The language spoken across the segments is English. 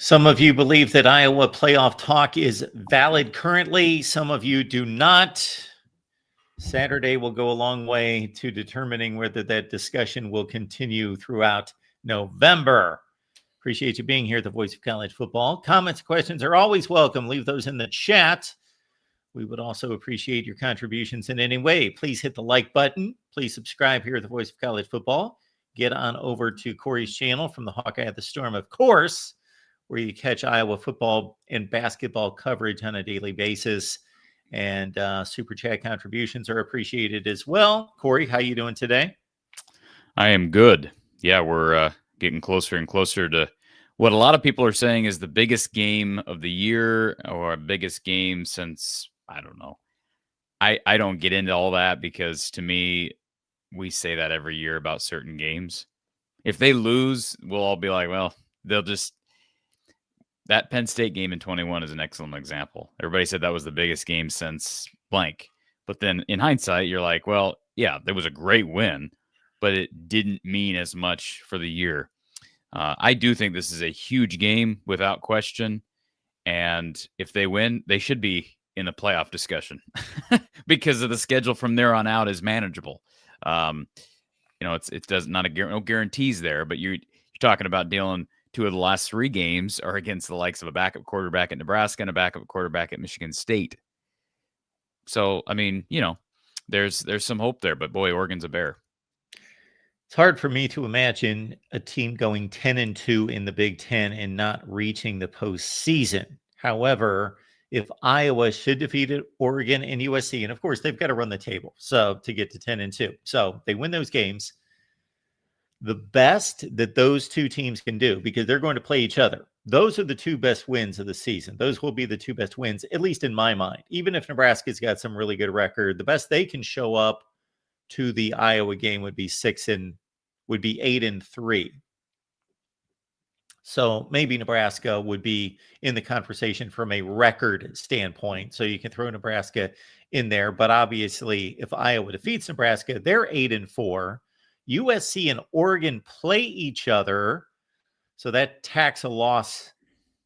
Some of you believe that Iowa playoff talk is valid currently. Some of you do not. Saturday will go a long way to determining whether that discussion will continue throughout November. Appreciate you being here, the voice of college football. Comments, questions are always welcome. Leave those in the chat. We would also appreciate your contributions in any way. Please hit the like button. Please subscribe here at the voice of college football. Get on over to Corey's channel from the Hawkeye at the Storm, of course, where you catch Iowa football and basketball coverage on a daily basis. And super chat contributions are appreciated as well. Corey, how you doing today? I am good. Yeah, we're getting closer and closer to what a lot of people are saying is the biggest game of the year or biggest game since, I don't know. I don't get into all that because to me, we say that every year about certain games. If they lose, we'll all be like, well, they'll just... That Penn State game in 21 is an excellent example. Everybody said that was the biggest game since blank. But then in hindsight, you're like, well, yeah, there was a great win, but it didn't mean as much for the year. I do think this is a huge game without question. And if they win, they should be in the playoff discussion because of the schedule from there on out is manageable. It does not no guarantees there, but you're talking about dealing. Two of the last three games are against the likes of a backup quarterback at Nebraska and a backup quarterback at Michigan State. So, I mean, there's some hope there, but boy, Oregon's a bear. It's hard for me to imagine a team going 10-2 in the Big Ten and not reaching the postseason. However, if Iowa should defeat Oregon and USC, and of course they've got to run the table so to get to 10-2. So they win those games. The best that those two teams can do, because they're going to play each other, those are the two best wins of the season. Those will be the two best wins, at least in my mind. Even if Nebraska's got some really good record, the best they can show up to the Iowa game would be 8-3. So maybe Nebraska would be in the conversation from a record standpoint. So you can throw Nebraska in there. But obviously, if Iowa defeats Nebraska, they're 8-4. USC and Oregon play each other, so that tacks a loss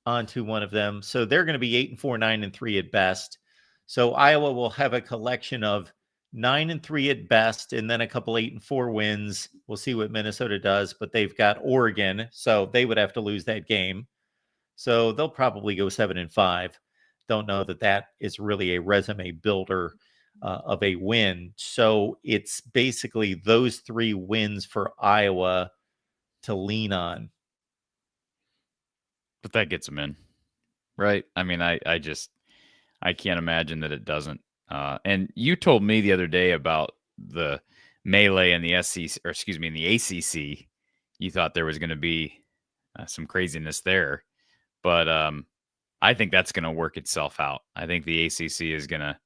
onto one of them. So they're going to be 8-4, 9-3 at best. So Iowa will have a collection of 9-3 at best, and then a couple 8-4 wins. We'll see what Minnesota does, but they've got Oregon, so they would have to lose that game. So they'll probably go 7-5. Don't know that is really a resume builder of a win. So it's basically those three wins for Iowa to lean on. But that gets them in, right? I mean, I can't imagine that it doesn't. And you told me the other day about the melee in the in the ACC. You thought there was going to be some craziness there, but I think that's going to work itself out. I think the ACC is going to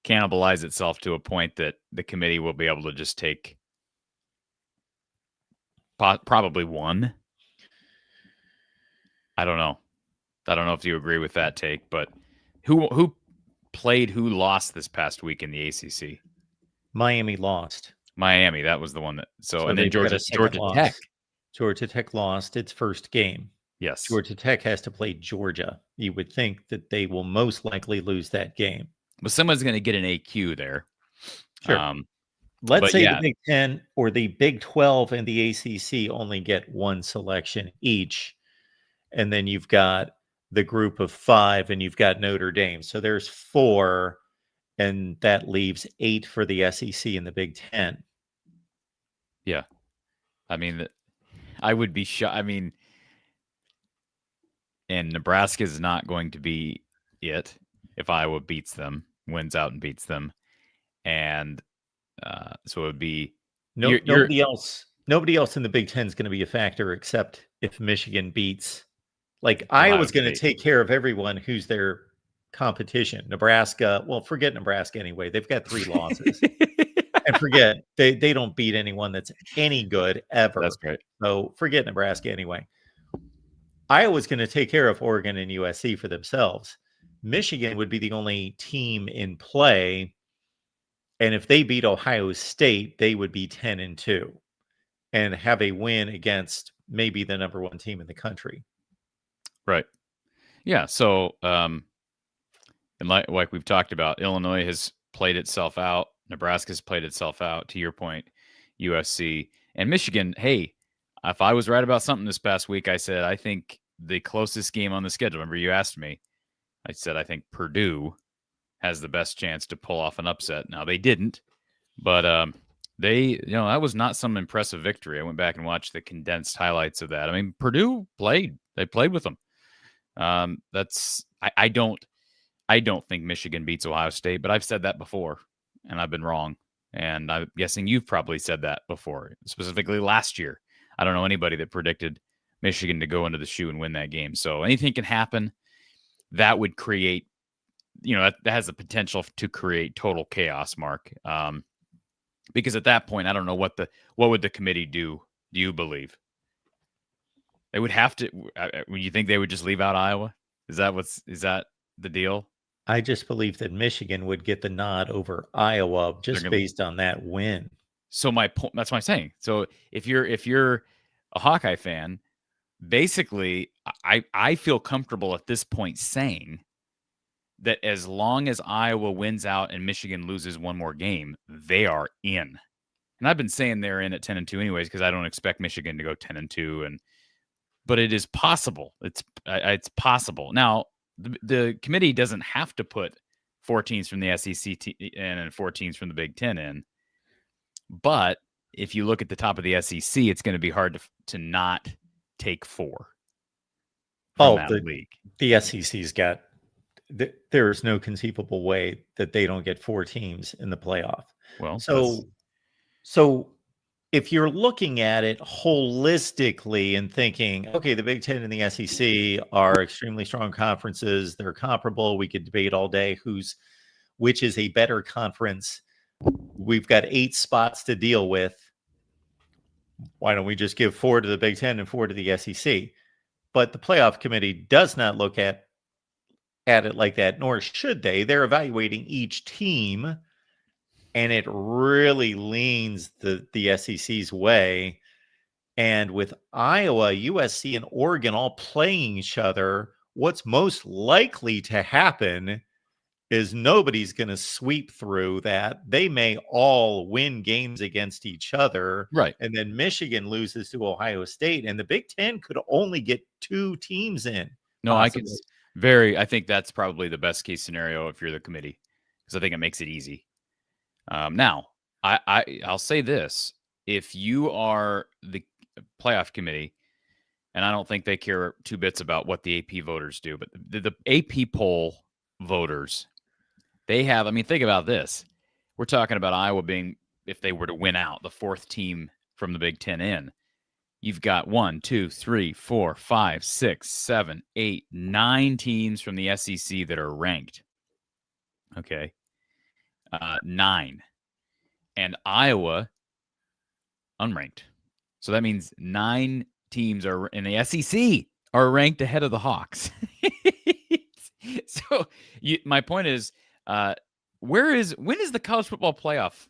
cannibalize itself to a point that the committee will be able to just take probably one. I don't know if you agree with that take, but who lost this past week in the ACC? Miami lost. Miami, that was the one that. So and then Georgia Tech. Georgia Tech lost its first game. Yes. Georgia Tech has to play Georgia. You would think that they will most likely lose that game. But someone's going to get an AQ there. Sure. Let's say the Big Ten or the Big 12 and the ACC only get one selection each. And then you've got the group of 5 and you've got Notre Dame. So there's 4, and that leaves 8 for the SEC and the Big Ten. Yeah. I mean, I would be shocked. I mean, and Nebraska is not going to be it if Iowa wins out and beats them. And so it would be nobody else in the Big Ten is going to be a factor except if Michigan beats. Like Iowa's going to take care of everyone who's their competition. Nebraska, well, forget Nebraska anyway. They've got 3 losses. And forget, they don't beat anyone that's any good ever. That's great. So forget Nebraska anyway. Iowa's going to take care of Oregon and USC for themselves. Michigan would be the only team in play. And if they beat Ohio State, they would be 10-2 and have a win against maybe the number 1 team in the country. Right. Yeah. So, and like we've talked about, Illinois has played itself out. Nebraska's played itself out. To your point, USC and Michigan. Hey, if I was right about something this past week, I said I think the closest game on the schedule. Remember, you asked me. I said I think Purdue has the best chance to pull off an upset. Now they didn't, but that was not some impressive victory. I went back and watched the condensed highlights of that. I mean, Purdue played. They played with them. I don't think Michigan beats Ohio State, but I've said that before, and I've been wrong. And I'm guessing you've probably said that before, specifically last year. I don't know anybody that predicted Michigan to go into the shoe and win that game. So anything can happen. That would create, that has the potential to create total chaos, Mark. Because at that point, I don't know what would the committee do. Do you believe they would have to? You think they would just leave out Iowa? Is that the deal? I just believe that Michigan would get the nod over Iowa just based on that win. So my point, that's what I'm saying. So if you're a Hawkeye fan, basically, I feel comfortable at this point saying that as long as Iowa wins out and Michigan loses one more game, they are in. And I've been saying they're in at 10-2 anyways, because I don't expect Michigan to go 10-2. But it is possible. It's possible. Now, the committee doesn't have to put 4 teams from the SEC in and 4 teams from the Big Ten in. But if you look at the top of the SEC, it's going to be hard to not take 4 from that league. The SEC's got there's no conceivable way that they don't get 4 teams in the playoff. Well, so if you're looking at it holistically and thinking, okay, the Big Ten and the SEC are extremely strong conferences. They're comparable. We could debate all day which is a better conference. We've got 8 spots to deal with. Why don't we just give 4 to the Big Ten and 4 to the SEC? But the playoff committee does not look at it like that, nor should they. They're evaluating each team, and it really leans the SEC's way. And with Iowa, USC, and Oregon all playing each other, what's most likely to happen is nobody's going to sweep through that. They may all win games against each other. Right. And then Michigan loses to Ohio State, and the Big Ten could only get 2 teams in. No, possibly. I think that's probably the best case scenario if you're the committee, because I think it makes it easy. Now, I'll say this. If you are the playoff committee, and I don't think they care 2 bits about what the AP voters do, but the AP poll voters, they have, think about this. We're talking about Iowa being, if they were to win out, the 4th team from the Big Ten in. You've got 1, 2, 3, 4, 5, 6, 7, 8, 9 teams from the SEC that are ranked. Okay. 9. And Iowa, unranked. So that means 9 teams are in the SEC are ranked ahead of the Hawks. So my point is, when is the college football playoff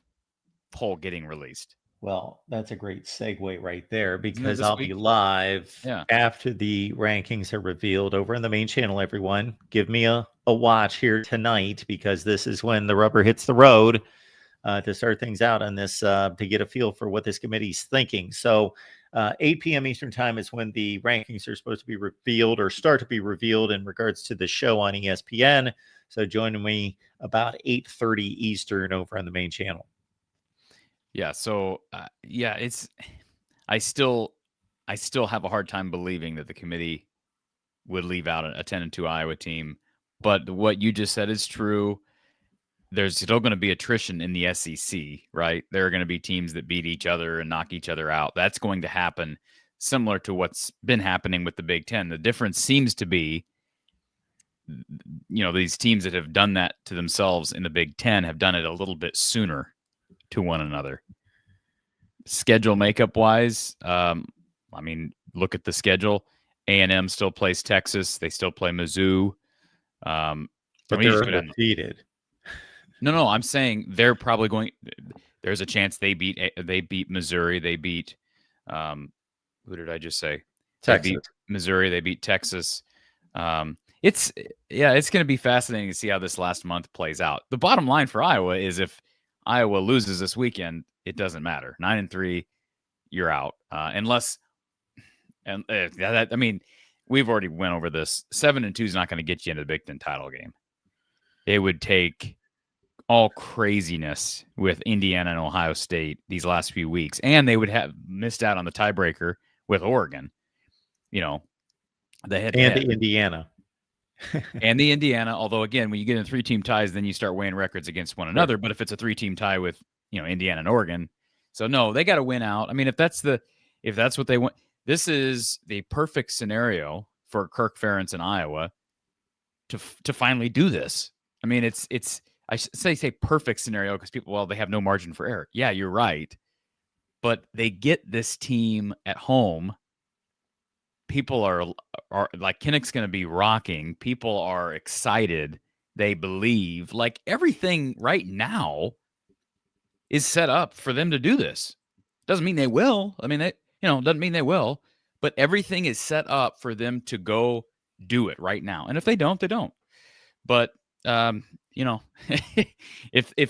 poll getting released? Well, that's a great segue right there, because I'll be live after the rankings are revealed over in the main channel, everyone. Give me a watch here tonight, because this is when the rubber hits the road to start things out on this, to get a feel for what this committee's thinking. So 8 p.m. Eastern time is when the rankings are supposed to be revealed, or start to be revealed, in regards to the show on ESPN. So join me about 8:30 Eastern over on the main channel. Yeah. So, I still have a hard time believing that the committee would leave out a 10-2 Iowa team. But what you just said is true. There's still going to be attrition in the SEC, right? There are going to be teams that beat each other and knock each other out. That's going to happen, similar to what's been happening with the Big Ten. The difference seems to be, these teams that have done that to themselves in the Big Ten have done it a little bit sooner to one another. Schedule makeup wise, look at the schedule. A&M still plays Texas. They still play Mizzou. But they're undefeated. No, I'm saying they're probably going. There's a chance they beat Missouri. They beat. Who did I just say? Texas. They beat Missouri. They beat Texas. It's going to be fascinating to see how this last month plays out. The bottom line for Iowa is if Iowa loses this weekend, it doesn't matter. 9-3, you're out. Unless, and I mean, we've already went over this. 7-2 is not going to get you into the Big Ten title game. It would take all craziness with Indiana and Ohio State these last few weeks, and they would have missed out on the tiebreaker with Oregon. You know, they had and the Indiana. And the Indiana, although again, when you get in 3-team ties, then you start weighing records against one another. Right. But if it's a 3-team tie with, Indiana and Oregon, so no, they got to win out. I mean, if that's what they want, this is the perfect scenario for Kirk Ferentz in Iowa to finally do this. I mean, I say perfect scenario because people, they have no margin for error. Yeah, you're right. But they get this team at home. People are like, Kinnick's going to be rocking. People are excited. They believe. Like, everything right now is set up for them to do this. Doesn't mean they will. I mean, doesn't mean they will. But everything is set up for them to go do it right now. And if they don't, they don't. But if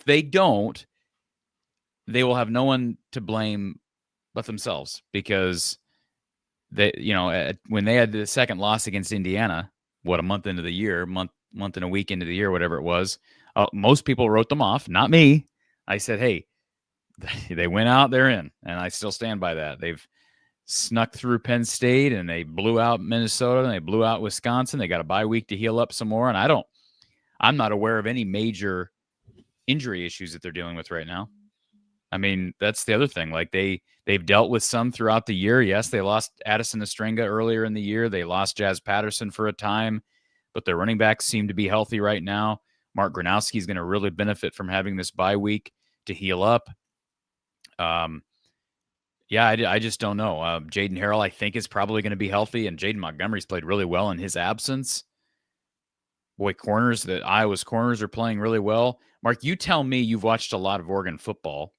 they don't, they will have no one to blame but themselves, because they, when they had the second loss against Indiana, a month into the year, month and a week into the year, whatever it was, most people wrote them off. Not me. I said, hey, they went out, they're in, and I still stand by that. They've snuck through Penn State, and they blew out Minnesota, and they blew out Wisconsin. They got a bye week to heal up some more, and I'm not aware of any major injury issues that they're dealing with right now. I mean, that's the other thing. Like, they've dealt with some throughout the year. Yes, they lost Addison Estrenga earlier in the year. They lost Jazz Patterson for a time, but their running backs seem to be healthy right now. Mark Gronowski is going to really benefit from having this bye week to heal up. I just don't know. Jaden Harrell, I think, is probably going to be healthy, and Jaden Montgomery's played really well in his absence. Boy, Iowa's corners are playing really well. Mark, you tell me, you've watched a lot of Oregon football.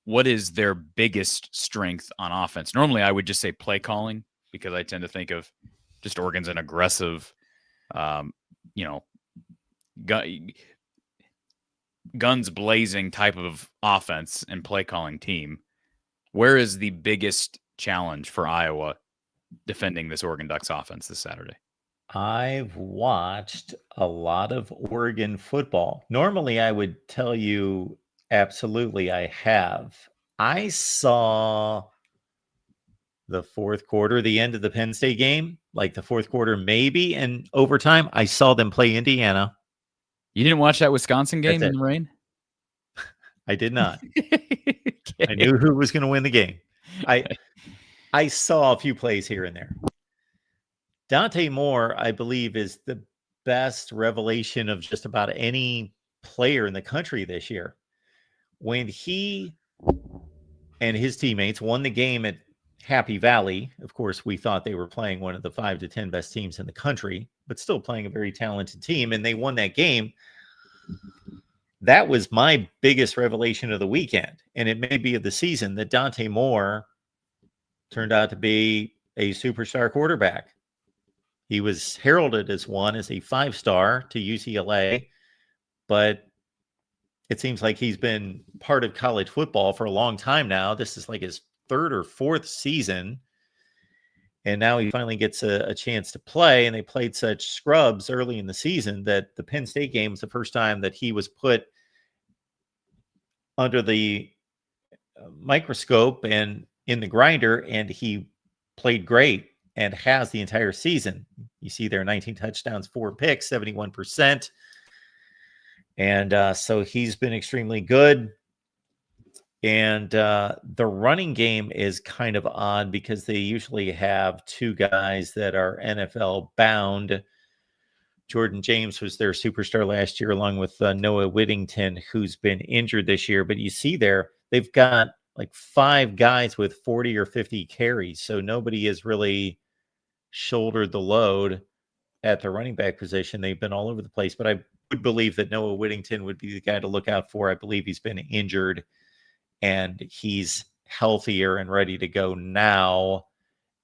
What is their biggest strength on offense? Normally, I would just say play calling, because I tend to think of just Oregon's an aggressive, guns blazing type of offense and play calling team. Where is the biggest challenge for Iowa defending this Oregon Ducks offense this Saturday? I've watched a lot of Oregon football. Normally, I would tell you absolutely I have. I saw the fourth quarter, the end of the Penn State game, like the fourth quarter maybe, and overtime. I saw them play Indiana. You didn't watch that Wisconsin game in the rain? I did not. Okay. I knew who was going to win the game. I saw a few plays here and there. Dante Moore, I believe, is the best revelation of just about any player in the country this year. When he and his teammates won the game at Happy Valley, of course, we thought they were playing one of the 5 to 10 best teams in the country, but still playing a very talented team, and they won that game. That was my biggest revelation of the weekend, and it may be of the season, that Dante Moore turned out to be a superstar quarterback. He was heralded as a 5-star to UCLA, but it seems like he's been part of college football for a long time now. This is like his 3rd or 4th season, and now he finally gets a chance to play, and they played such scrubs early in the season that the Penn State game was the first time that he was put under the microscope and in the grinder, and he played great and has the entire season. You see there, 19 touchdowns, 4 picks, 71%. And so he's been extremely good. And the running game is kind of odd, because they usually have 2 guys that are NFL bound. Jordan James was their superstar last year, along with Noah Whittington, who's been injured this year. But you see there, they've got like 5 guys with 40 or 50 carries. So nobody has really shouldered the load at the running back position. They've been all over the place. But I would believe that Noah Whittington would be the guy to look out for. I believe he's been injured, and he's healthier and ready to go now.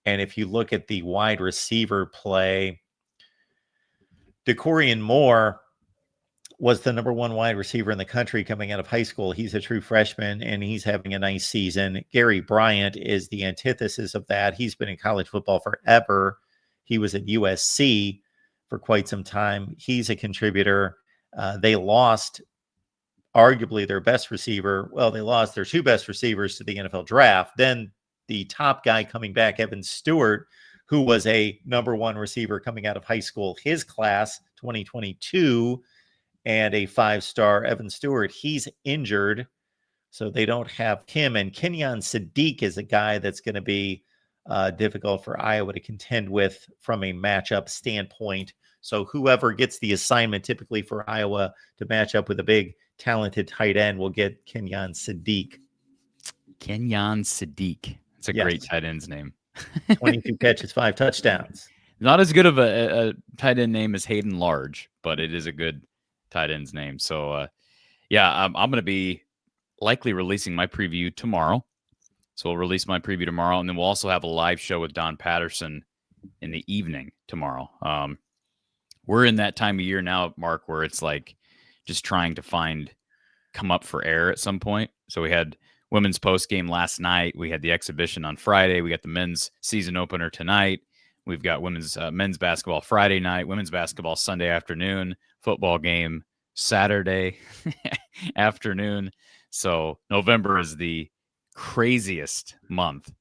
And if you look at the wide receiver play, DeCorian Moore was the number one wide receiver in the country coming out of high school. He's a true freshman, and he's having a nice season. Gary Bryant is the antithesis of that. He's been in college football forever. He was at USC for quite some time. He's a contributor. They lost arguably their best receiver. Well, they lost their two best receivers to the NFL draft. Then the top guy coming back, Evan Stewart, who was a number one receiver coming out of high school, his class 2022, and a five-star Evan Stewart, he's injured, so they don't have him. And Kenyon Sadiq is a guy that's going to be difficult for Iowa to contend with from a matchup standpoint. So whoever gets the assignment typically for Iowa to match up with a big, talented tight end will get Kenyon Sadiq. Kenyon Sadiq. It's a great tight end's name. 22 catches, 5 touchdowns. Not as good of a tight end name as Hayden Large, but it is a good tight end's name. So, I'm going to be likely releasing my preview tomorrow. So we'll release my preview tomorrow, and then we'll also have a live show with Don Patterson in the evening tomorrow. We're in that time of year now, Mark, where it's like just trying to come up for air at some point. So we had women's post game last night. We had the exhibition on Friday. We got the men's season opener tonight. We've got men's basketball Friday night, women's basketball Sunday afternoon, football game Saturday afternoon. So November is the craziest month.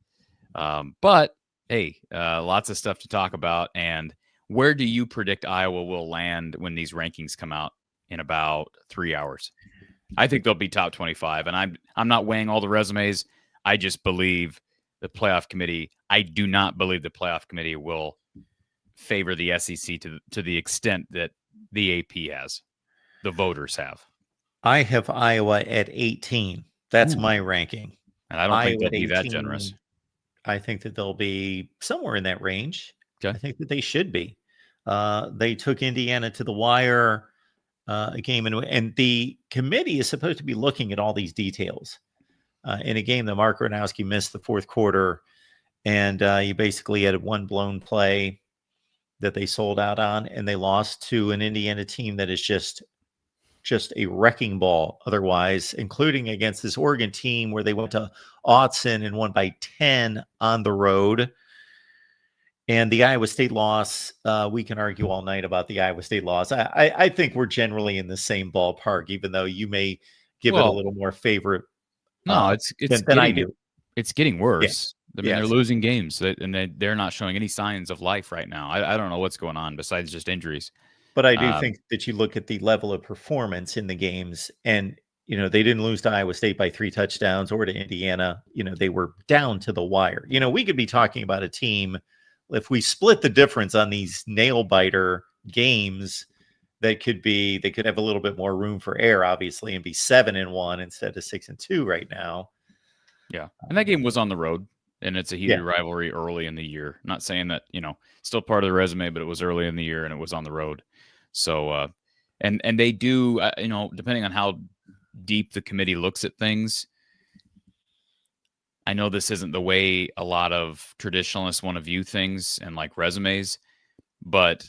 But hey, lots of stuff to talk about. And where do you predict Iowa will land when these rankings come out in about 3 hours? I think they'll be top 25, and I'm not weighing all the resumes. I just believe the playoff committee. I do not believe the playoff committee will favor the SEC to the extent that the AP has, the voters have. I have Iowa at 18. That's my ranking. And I don't think they'll be that generous. I think that they'll be somewhere in that range. Okay. I think that they should be. They took Indiana to the wire. A game, and the committee is supposed to be looking at all these details in a game that Mark Gronowski missed the fourth quarter, and you basically had one blown play that they sold out on, and they lost to an Indiana team that is just a wrecking ball otherwise, including against this Oregon team where they went to Autzen and won by 10 on the road. And the Iowa State loss, we can argue all night about the Iowa State loss. I think we're generally in the same ballpark, even though you may give it a little more favorite. No, than I do. It's getting worse. Yeah. I mean, they're losing games, and they're not showing any signs of life right now. I don't know what's going on besides just injuries. But I do think that you look at the level of performance in the games, and they didn't lose to Iowa State by 3 touchdowns or to Indiana. They were down to the wire. We could be talking about a team. If we split the difference on these nail biter games, they could have a little bit more room for error, obviously, and be 7-1 instead of 6-2 right now. Yeah. And that game was on the road, and it's a heated rivalry early in the year. I'm not saying that, still part of the resume, but it was early in the year and it was on the road. So, and they do, depending on how deep the committee looks at things, I know this isn't the way a lot of traditionalists want to view things and like resumes, but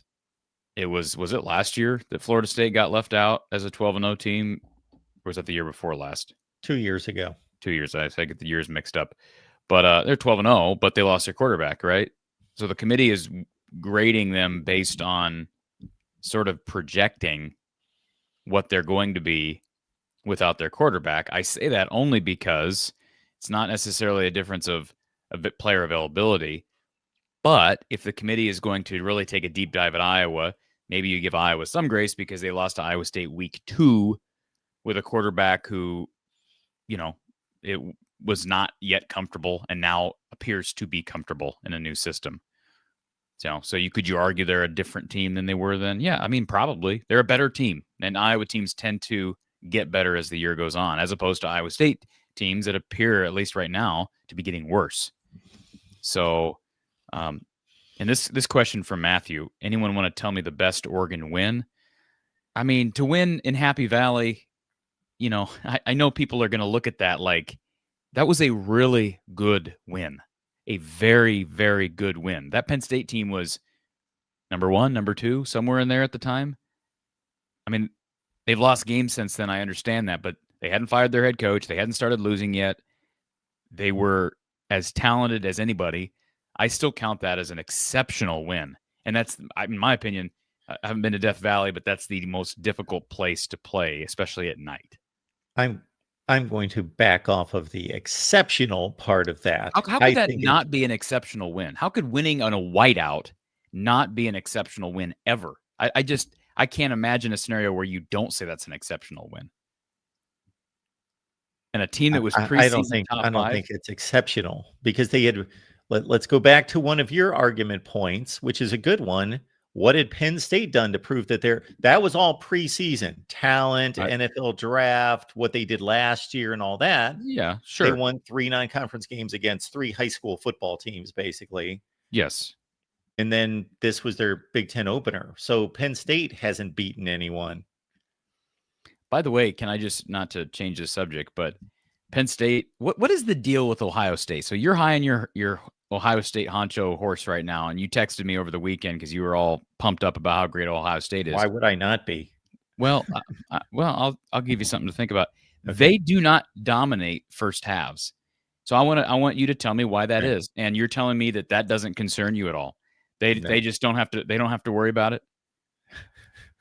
it was it last year that Florida State got left out as a 12-0 team? Or was that the year before last? 2 years ago. 2 years. I get the years mixed up. But they're 12-0, but they lost their quarterback, right? So the committee is grading them based on sort of projecting what they're going to be without their quarterback. I say that only because it's not necessarily a difference of player availability, but if the committee is going to really take a deep dive at Iowa, maybe you give Iowa some grace because they lost to Iowa State week 2 with a quarterback who, it was not yet comfortable and now appears to be comfortable in a new system. So could you argue they're a different team than they were then? Yeah, I mean, probably. They're a better team, and Iowa teams tend to get better as the year goes on, as opposed to Iowa State teams that appear, at least right now, to be getting worse. So, and this question from Matthew, anyone want to tell me the best Oregon win? I mean, to win in Happy Valley, I know people are going to look at that like that was a really good win, a very, very good win. That Penn State team was number 1, number 2, somewhere in there at the time. I mean, they've lost games since then. I understand that, but they hadn't fired their head coach. They hadn't started losing yet. They were as talented as anybody. I still count that as an exceptional win. And that's, in my opinion, I haven't been to Death Valley, but that's the most difficult place to play, especially at night. I'm going to back off of the exceptional part of that. How could that not be an exceptional win? How could winning on a whiteout not be an exceptional win ever? I can't imagine a scenario where you don't say that's an exceptional win. And a team that was preseason top 5. I don't think it's exceptional because they had. Let's go back to one of your argument points, which is a good one. What had Penn State done to prove that that was all preseason talent, NFL draft, what they did last year and all that? Yeah, sure. They won 3 non-conference games against 3 high school football teams, basically. Yes. And then this was their Big Ten opener. So Penn State hasn't beaten anyone. By the way, can I just, not to change the subject, but Penn State, what is the deal with Ohio State? So you're high on your Ohio State honcho horse right now, and you texted me over the weekend because you were all pumped up about how great Ohio State is. Why would I not be? Well, I'll give you something to think about. Okay. They do not dominate first halves, so I want you to tell me why that is. And you're telling me that doesn't concern you at all. They just don't have to worry about it.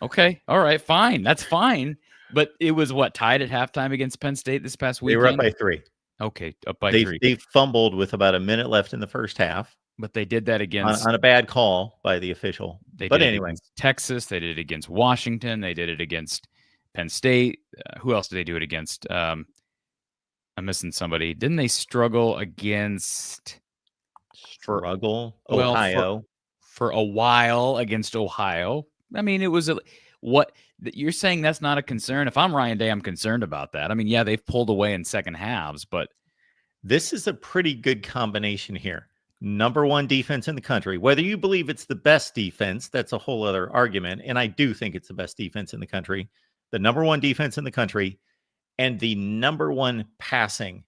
Okay, all right, fine, that's fine. But it was tied at halftime against Penn State this past weekend? They were up by 3. Okay, up by 3. They fumbled with about a minute left in the first half. But they did that against... On a bad call by the official. But anyway. Texas, they did it against Washington, they did it against Penn State. Who else did they do it against? I'm missing somebody. Didn't they struggle against... Ohio. For a while against Ohio. I mean, it was... You're saying that's not a concern? If I'm Ryan Day, I'm concerned about that. I mean, yeah, they've pulled away in second halves, but this is a pretty good combination here. Number 1 defense in the country. Whether you believe it's the best defense, that's a whole other argument. And I do think it's the best defense in the country. The number 1 defense in the country and the number 1 passing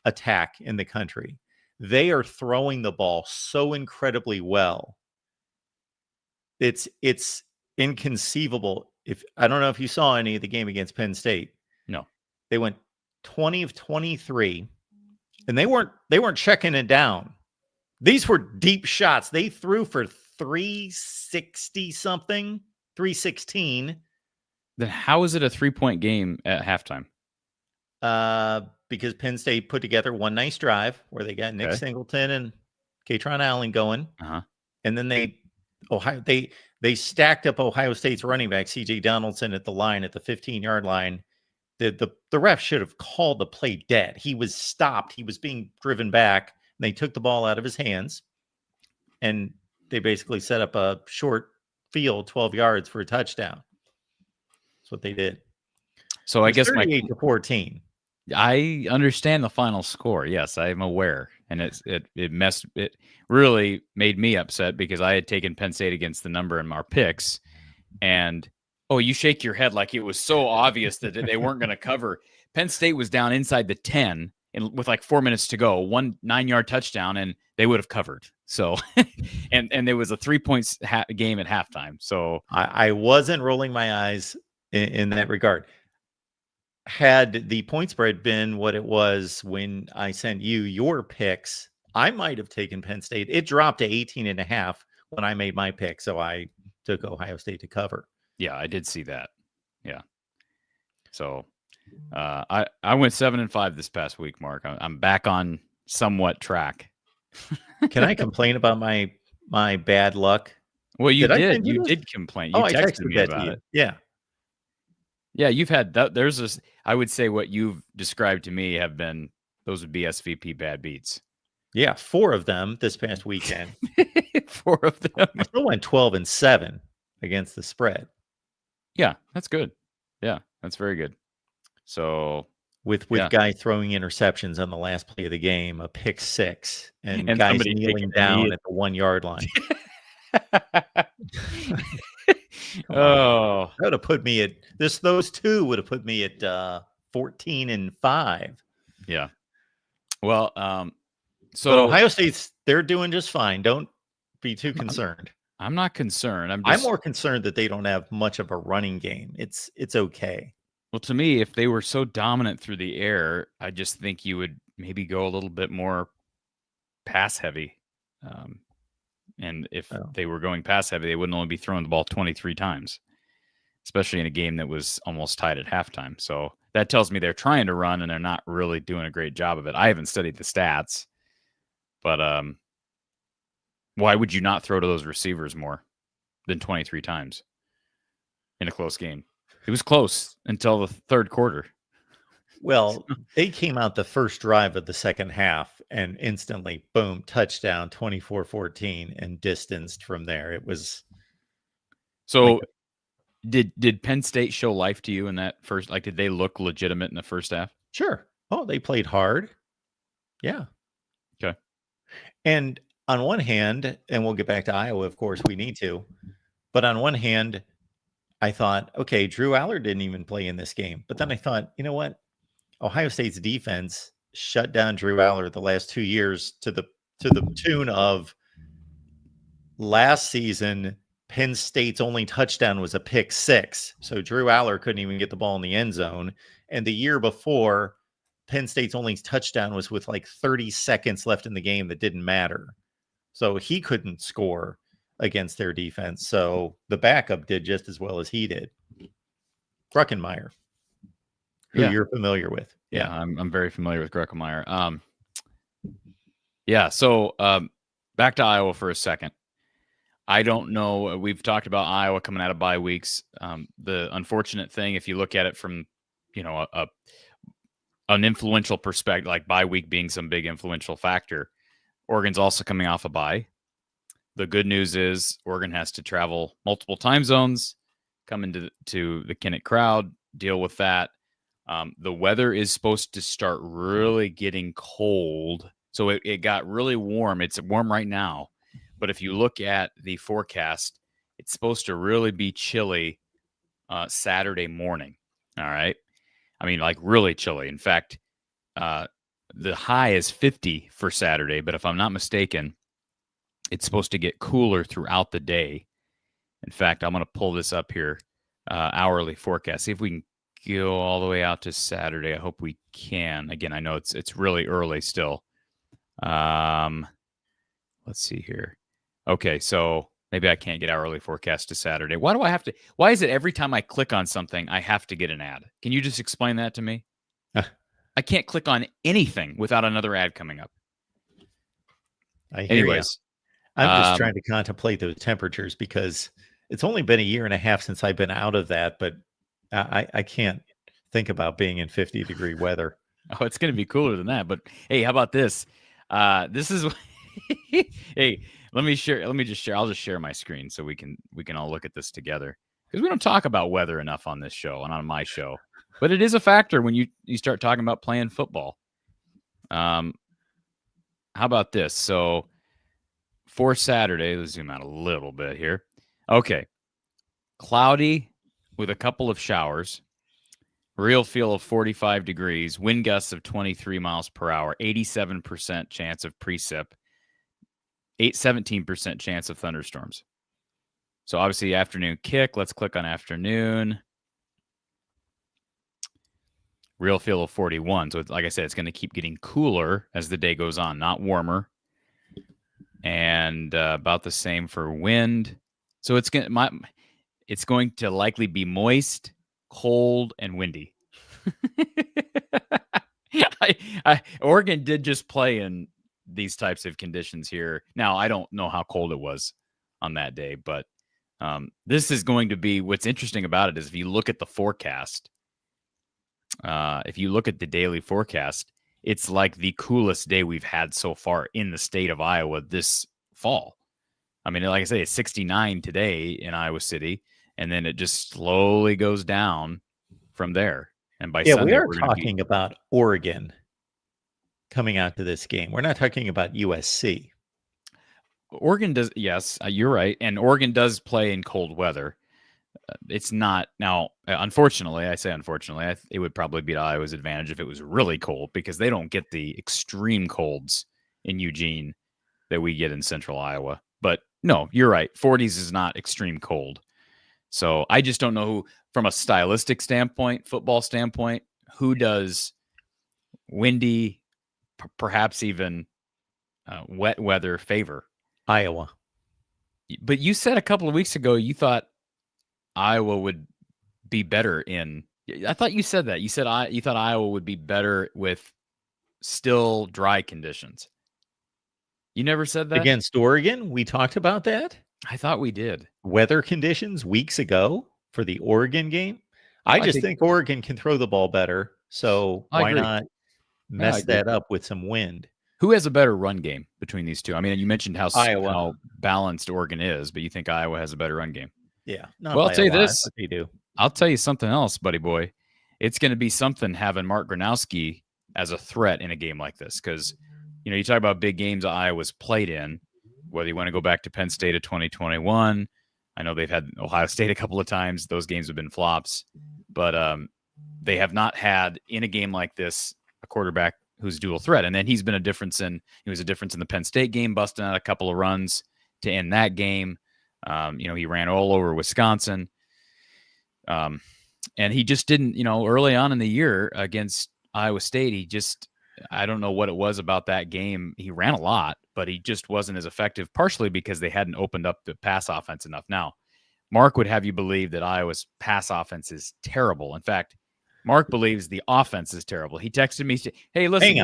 attack in the country. They are throwing the ball so incredibly well. It's inconceivable. I don't know if you saw any of the game against Penn State. No. They went 20 of 23, and they weren't checking it down. These were deep shots. They threw for 360 something, 316. Then how is it a 3-point game at halftime? Because Penn State put together one nice drive where they got Nick Singleton and Katron Allen going. And then they stacked up Ohio State's running back, C.J. Donaldson, at the line at the 15-yard line. The ref should have called the play dead. He was stopped. He was being driven back. And they took the ball out of his hands, and they basically set up a short field, 12 yards for a touchdown. That's what they did. So I guess 38-14. I understand the final score. Yes, I am aware. And it really made me upset because I had taken Penn State against the number in our picks. And, you shake your head like it was so obvious that they weren't going to cover. Penn State was down inside the 10 with 4 minutes to go, 1 9-yard touchdown, and they would have covered. So, and there was a 3-point game at halftime. So I wasn't rolling my eyes in that regard. Had the point spread been what it was when I sent you your picks, I might have taken Penn State. It dropped to 18.5 when I made my pick, so I took Ohio State to cover. Yeah, I did see that. Yeah. So I went 7-5 this past week, Mark. I'm back on somewhat track. Can I complain about my bad luck? Well, you did. You did complain. You texted me about it. Yeah. Yeah, you've had that. There's this. I would say what you've described to me those would be SVP bad beats. Yeah, 4 of them this past weekend. 4 of them. I still went 12-7 against the spread. Yeah, that's good. Yeah, that's very good. So with guy throwing interceptions on the last play of the game, a pick 6, and guys kneeling down at the 1-yard line. That would have put me at those 2 would have put me at 14-5. Yeah. Well, but Ohio State's, they're doing just fine. Don't be too concerned. I'm not concerned. I'm more concerned that they don't have much of a running game. It's okay. Well, to me, if they were so dominant through the air, I just think you would maybe go a little bit more pass heavy. And if they were going pass heavy, they wouldn't only be throwing the ball 23 times, especially in a game that was almost tied at halftime. So that tells me they're trying to run and they're not really doing a great job of it. I haven't studied the stats, but why would you not throw to those receivers more than 23 times in a close game? It was close until the third quarter. Well, they came out the first drive of the second half and instantly, boom, touchdown, 24-14, and distanced from there. It was so. Did Penn State show life to you in that first? Like, did they look legitimate in the first half? Sure. Oh, they played hard. Yeah. Okay. And on one hand, and we'll get back to Iowa, of course, we need to. But on one hand, I thought, okay, Drew Allard didn't even play in this game. But then I thought, you know what? Ohio State's defense shut down Drew Allard the last 2 years to the tune of last season. Penn State's only touchdown was a pick six. So Drew Allard couldn't even get the ball in the end zone. And the year before, Penn State's only touchdown was with like 30 seconds left in the game that didn't matter. So he couldn't score against their defense. So the backup did just as well as he did. Gruckenmeyer, who you're familiar with. Yeah, I'm very familiar with Gruckenmeyer. So back to Iowa for a second. I don't know. We've talked about Iowa coming out of bye weeks. The unfortunate thing, if you look at it from, an influential perspective, like bye week being some big influential factor, Oregon's also coming off a bye. The good news is Oregon has to travel multiple time zones, come into the Kinnick crowd, deal with that. The weather is supposed to start really getting cold. So it got really warm. It's warm right now. But if you look at the forecast, it's supposed to really be chilly Saturday morning. All right. I mean, like really chilly. In fact, the high is 50 for Saturday. But if I'm not mistaken, it's supposed to get cooler throughout the day. In fact, I'm going to pull this up here, hourly forecast. See if we can go all the way out to Saturday. I hope we can. Again, I know it's really early still. Let's see here. Okay, so maybe I can't get hourly forecast to Saturday. Why do I have to? Why is it every time I click on something, I have to get an ad? Can you just explain that to me? I can't click on anything without another ad coming up. Anyways, I'm just trying to contemplate those temperatures because it's only been a year and a half since I've been out of that, but I can't think about being in 50-degree weather. Oh, it's going to be cooler than that. But hey, how about this? This is hey. Let me just share. I'll just share my screen so we can all look at this together because we don't talk about weather enough on this show and on my show, but it is a factor when you start talking about playing football. How about this? So for Saturday, let's zoom out a little bit here. Okay, cloudy with a couple of showers. Real feel of 45 degrees. Wind gusts of 23 miles per hour. 87% chance of precip. 17% chance of thunderstorms. So obviously afternoon kick. Let's click on afternoon. Real feel of 41. So like I said, it's going to keep getting cooler as the day goes on, not warmer. And about the same for wind. So it's going to likely be moist, cold, and windy. Oregon did just play in these types of conditions here. Now, I don't know how cold it was on that day, but this is going to be what's interesting about it is if you look at the forecast, if you look at the daily forecast, it's like the coolest day we've had so far in the state of Iowa this fall. I mean, like I say, it's 69 today in Iowa City, and then it just slowly goes down from there. And by Sunday, we are talking about Oregon coming out to this game. We're not talking about USC. Oregon does, yes, you're right. And Oregon does play in cold weather. It's not now, unfortunately, I say unfortunately, it would probably be to Iowa's advantage if it was really cold because they don't get the extreme colds in Eugene that we get in central Iowa. But No, you're right. 40s is not extreme cold. So I just don't know who, from a stylistic standpoint, football standpoint, who does windy, perhaps even wet weather favor. Iowa. But you said a couple of weeks ago you thought Iowa would be better in. I thought you said that. You said you thought Iowa would be better with still dry conditions. You never said that? Against Oregon, we talked about that. I thought we did. Weather conditions weeks ago for the Oregon game. I just think Oregon can throw the ball better. So why not mess that up with some wind? Who has a better run game between these two? I mean, you mentioned how balanced Oregon is, but you think Iowa has a better run game. Yeah. Well, I'll tell you this. They do. I'll tell you something else, buddy boy. It's going to be something having Mark Gronowski as a threat in a game like this because, you talk about big games Iowa's played in, whether you want to go back to Penn State of 2021. I know they've had Ohio State a couple of times. Those games have been flops, but they have not had in a game like this a quarterback who's dual threat. And then he was a difference in the Penn State game, busting out a couple of runs to end that game. He ran all over Wisconsin. And he just didn't, early on in the year against Iowa State, I don't know what it was about that game. He ran a lot, but he just wasn't as effective, partially because they hadn't opened up the pass offense enough. Now, Mark would have you believe that Iowa's pass offense is terrible. In fact, Mark believes the offense is terrible. He texted me, "Hey, listen, you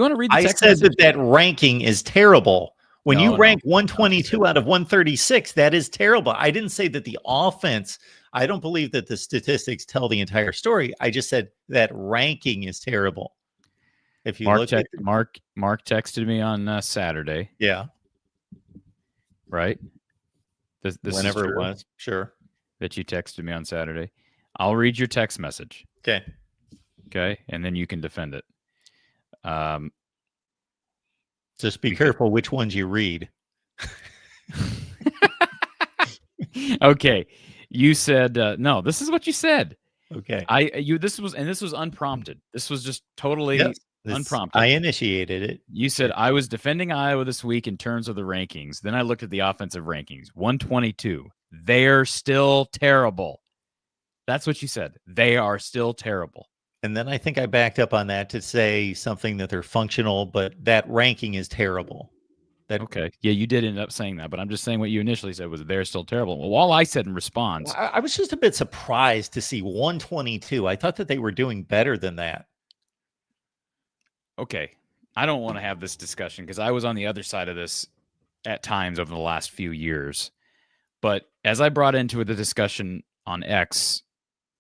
want to read the text I said that ranking is terrible. When you rank 122 out of 136, that is terrible. I didn't say that the offense, I don't believe that the statistics tell the entire story. I just said that ranking is terrible. If you Mark texted me on Saturday. Yeah. Right? This Whenever it was. Sure. That you texted me on Saturday. I'll read your text message. Okay. And then you can defend it. Just be careful which ones you read. Okay. You said, no, this is what you said. Okay. This was unprompted. This was just totally unprompted. I initiated it. You said, I was defending Iowa this week in terms of the rankings. Then I looked at the offensive rankings. 122. They're still terrible. That's what you said. They are still terrible. And then I think I backed up on that to say something that they're functional, but that ranking is terrible. Okay. Yeah, you did end up saying that, but I'm just saying what you initially said was they're still terrible. Well, all I said in response. I was just a bit surprised to see 122. I thought that they were doing better than that. Okay. I don't want to have this discussion because I was on the other side of this at times over the last few years. But as I brought into the discussion on X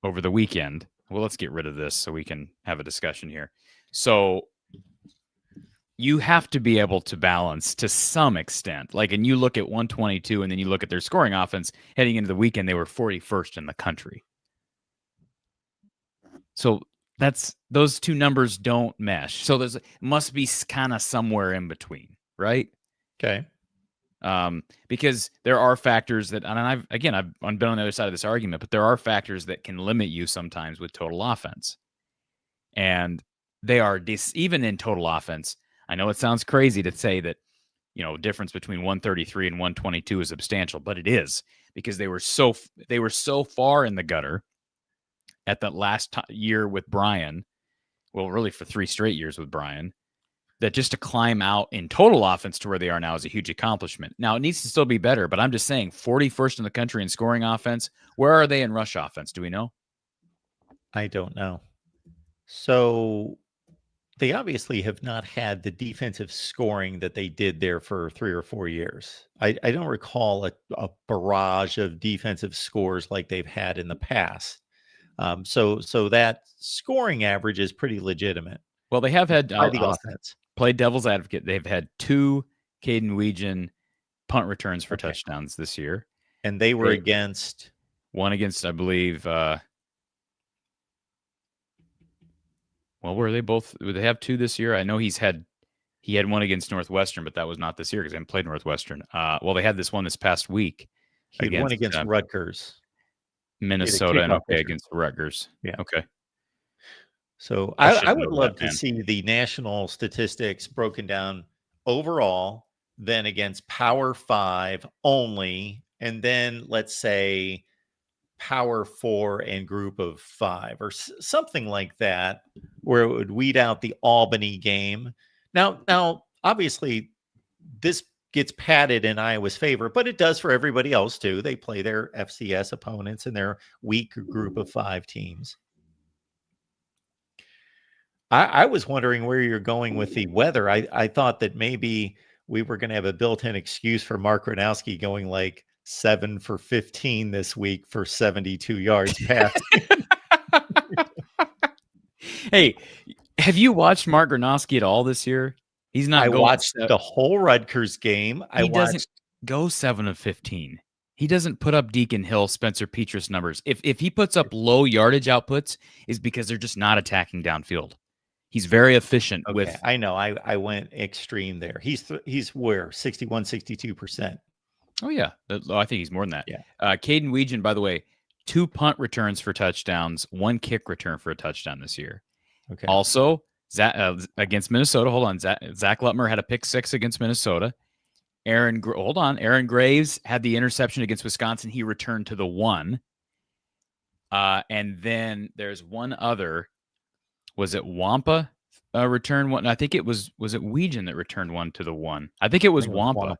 over the weekend, well, let's get rid of this so we can have a discussion here. So you have to be able to balance to some extent. And you look at 122 and then you look at their scoring offense heading into the weekend, they were 41st in the country. So those two numbers don't mesh. So there's must be kind of somewhere in between, right? Okay. Because there are factors that, and I've been on the other side of this argument, but there are factors that can limit you sometimes with total offense. And they are even in total offense. I know it sounds crazy to say that, difference between 133 and 122 is substantial, but it is because they were so far in the gutter at that last year with Brian. Well, really for 3 straight years with Brian, that just to climb out in total offense to where they are now is a huge accomplishment. Now, it needs to still be better, but I'm just saying 41st in the country in scoring offense. Where are they in rush offense? Do we know? I don't know. So they obviously have not had the defensive scoring that they did there for 3 or 4 years. I don't recall a barrage of defensive scores like they've had in the past. So that scoring average is pretty legitimate. Well, they have had the offense. Play devil's advocate. They've had 2 Caden Weegan punt returns for touchdowns this year. And they were against... One against, I believe... well, were they both... Would they have 2 this year? I know he had one against Northwestern, but that was not this year because they haven't played Northwestern. Well, they had this one this past week. He had one against Rutgers. Minnesota and against Rutgers. Yeah. Okay. So I would love to see the national statistics broken down overall, then against Power 5 only, and then let's say Power 4 and Group of 5 or something like that, where it would weed out the Albany game. Now, obviously, this gets padded in Iowa's favor, but it does for everybody else too. They play their FCS opponents and their weak Group of 5 teams. I was wondering where you're going with the weather. I thought that maybe we were going to have a built-in excuse for Mark Gronowski going like 7 for 15 this week for 72 yards passing. Hey, have you watched Mark Gronowski at all this year? He's not. I watched the whole Rutgers game. He doesn't go 7 of 15. He doesn't put up Deacon Hill, Spencer Petras numbers. If he puts up low yardage outputs, is because they're just not attacking downfield. He's very efficient with. I know. I went extreme there. He's where 61-62%. Oh yeah, I think he's more than that. Yeah. Caden Weegan, by the way, 2 punt returns for touchdowns, 1 kick return for a touchdown this year. Okay. Also, against Minnesota, hold on. Zach Lutmer had a pick 6 against Minnesota. Aaron Graves had the interception against Wisconsin. He returned to the 1. And then there's one other. Was it Wampa returned one? I think it was it Weegan that returned one to the 1? I think it was Wampa.